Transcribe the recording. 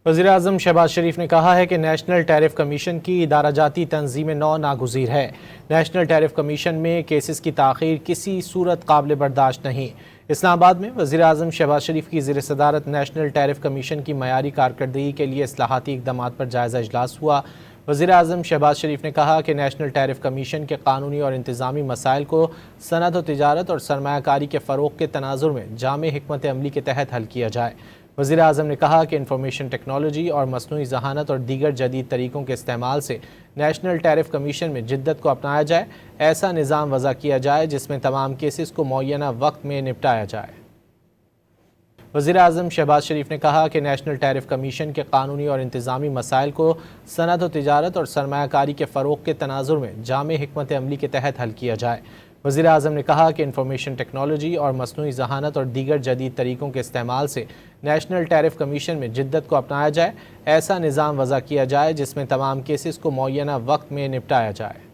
وزیراعظم شہباز شریف نے کہا ہے کہ نیشنل ٹیرف کمیشن کی ادارہ جاتی تنظیم نو ناگزیر ہے۔ نیشنل ٹیرف کمیشن میں کیسز کی تاخیر کسی صورت قابل برداشت نہیں۔ اسلام آباد میں وزیراعظم شہباز شریف کی زیر صدارت نیشنل ٹیرف کمیشن کی معیاری کارکردگی کے لیے اصلاحاتی اقدامات پر جائزہ اجلاس ہوا۔ وزیراعظم شہباز شریف نے کہا کہ نیشنل ٹیرف کمیشن کے قانونی اور انتظامی مسائل کو صنعت و تجارت اور سرمایہ کاری کے فروغ کے تناظر میں جامع حکمت عملی کے تحت حل کیا جائے۔ وزیراعظم نے کہا کہ انفارمیشن ٹیکنالوجی اور مصنوعی ذہانت اور دیگر جدید طریقوں کے استعمال سے نیشنل ٹیرف کمیشن میں جدت کو اپنایا جائے، ایسا نظام وضع کیا جائے جس میں تمام کیسز کو معینہ وقت میں نپٹایا جائے۔ وزیراعظم شہباز شریف نے کہا کہ نیشنل ٹیرف کمیشن کے قانونی اور انتظامی مسائل کو صنعت و تجارت اور سرمایہ کاری کے فروغ کے تناظر میں جامع حکمت عملی کے تحت حل کیا جائے۔ وزیراعظم نے کہا کہ انفارمیشن ٹیکنالوجی اور مصنوعی ذہانت اور دیگر جدید طریقوں کے استعمال سے نیشنل ٹیرف کمیشن میں جدت کو اپنایا جائے، ایسا نظام وضع کیا جائے جس میں تمام کیسز کو معینہ وقت میں نپٹایا جائے۔